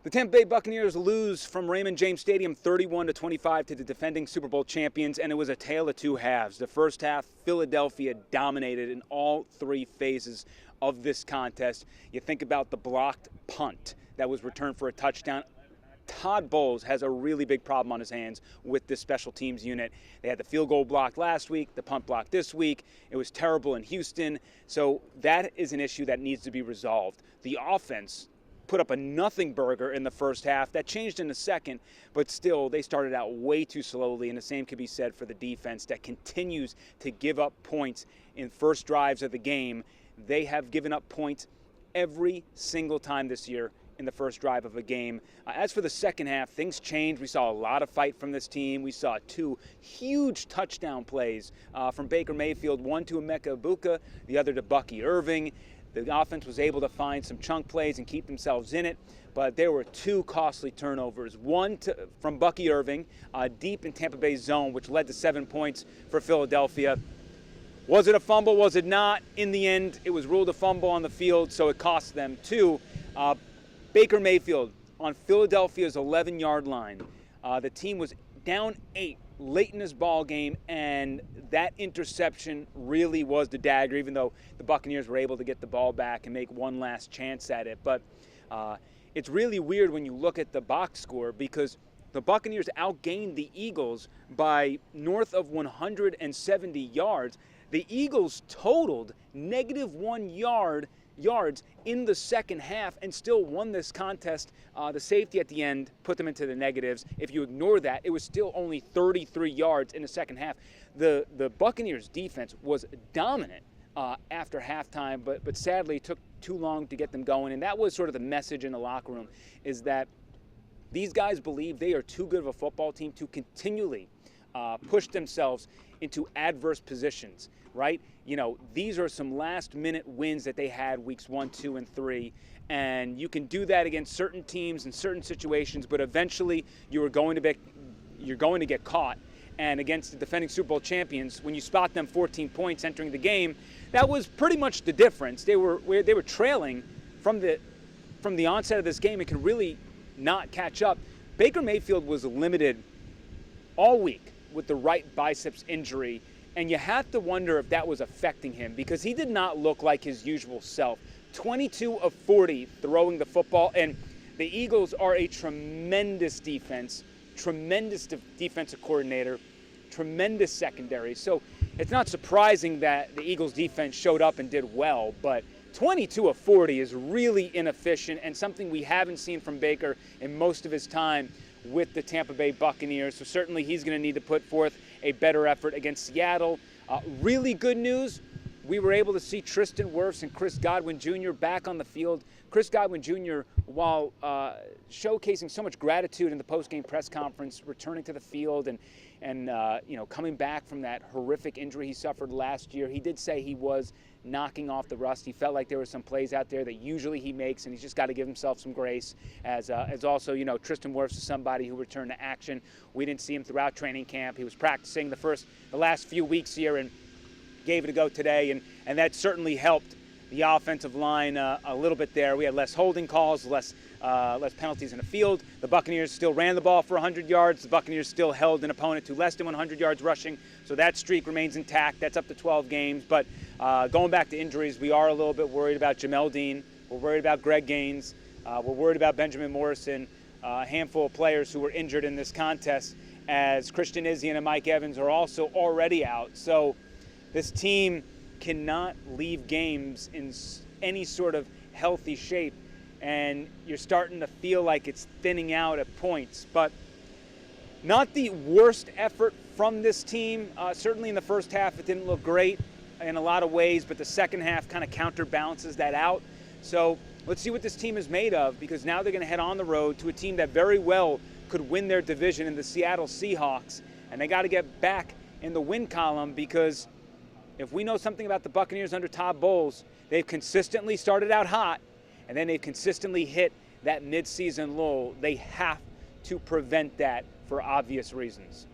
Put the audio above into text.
The Tampa Bay Buccaneers lose from Raymond James Stadium 31-25 to the defending Super Bowl champions, and it was a tale of two halves. The first half, Philadelphia dominated in all three phases of this contest. You think about the blocked punt that was returned for a touchdown. Todd Bowles has a really big problem on his hands with this special teams unit. They had the field goal blocked last week, the punt blocked this week. It was terrible in Houston. So that is an issue that needs to be resolved. The offense put up a nothing burger in the first half. That changed in the second, but still they started out way too slowly, and the same could be said for the defense that continues to give up points in first drives of the game. They have given up points every single time this year in the first drive of a game. As for the second half, things changed. We saw a lot of fight from this team. We saw two huge touchdown plays from Baker Mayfield, one to Emeka Egbuka, the other to Bucky Irving. The offense was able to find some chunk plays and keep themselves in it, but there were two costly turnovers. One from Bucky Irving deep in Tampa Bay's zone, which led to 7 points for Philadelphia. Was it a fumble? Was it not? In the end, it was ruled a fumble on the field, so it cost them two. Baker Mayfield on Philadelphia's 11-yard line. The team was down 8 late in this ball game, and that interception really was the dagger, even though the Buccaneers were able to get the ball back and make one last chance at it. But it's really weird when you look at the box score, because the Buccaneers outgained the Eagles by north of 170 yards. The Eagles totaled -1 yards in the second half and still won this contest. The safety at the end put them into the negatives. If you ignore that, it was still only 33 yards in the second half. The Buccaneers defense was dominant after halftime, but sadly it took too long to get them going. And that was sort of the message in the locker room, is that these guys believe they are too good of a football team to continually push themselves into adverse positions, right? You know, these are some last-minute wins that they had weeks 1, 2, and 3, and you can do that against certain teams in certain situations, but eventually you're going to get caught. And against the defending Super Bowl champions, when you spot them 14 points entering the game, that was pretty much the difference. They were trailing from the onset of this game and could really not catch up. Baker Mayfield was limited all week with the right biceps injury, and you have to wonder if that was affecting him, because he did not look like his usual self. 22 of 40 throwing the football, and the Eagles are a tremendous defense, tremendous defensive coordinator, tremendous secondary. So it's not surprising that the Eagles defense showed up and did well, but 22 of 40 is really inefficient and something we haven't seen from Baker in most of his time with the Tampa Bay Buccaneers. So certainly he's going to need to put forth a better effort against Seattle. Really good news, we were able to see Tristan Wirfs and Chris Godwin Jr. back on the field. Chris Godwin Jr., while showcasing so much gratitude in the postgame press conference, returning to the field and coming back from that horrific injury he suffered last year, he did say he was knocking off the rust. He felt like there were some plays out there that usually he makes, and he's just got to give himself some grace. As also, Tristan Wirfs is somebody who returned to action. We didn't see him throughout training camp. He was practicing the last few weeks here and gave it a go today, and that certainly helped the offensive line a little bit there. We had less holding calls, less penalties in the field. The Buccaneers still ran the ball for 100 yards. The Buccaneers still held an opponent to less than 100 yards rushing, so that streak remains intact. That's up to 12 games. But going back to injuries, we are a little bit worried about Jamel Dean. We're worried about Greg Gaines. We're worried about Benjamin Morrison, a handful of players who were injured in this contest, as Christian Izzy and Mike Evans are also already out. So this team cannot leave games in any sort of healthy shape, and you're starting to feel like it's thinning out at points. But not the worst effort from this team. Certainly in the first half it didn't look great in a lot of ways, but the second half kind of counterbalances that out. So let's see what this team is made of, because now they're going to head on the road to a team that very well could win their division in the Seattle Seahawks, and they got to get back in the win column, because if we know something about the Buccaneers under Todd Bowles, they've consistently started out hot, and then they've consistently hit that midseason lull. They have to prevent that for obvious reasons.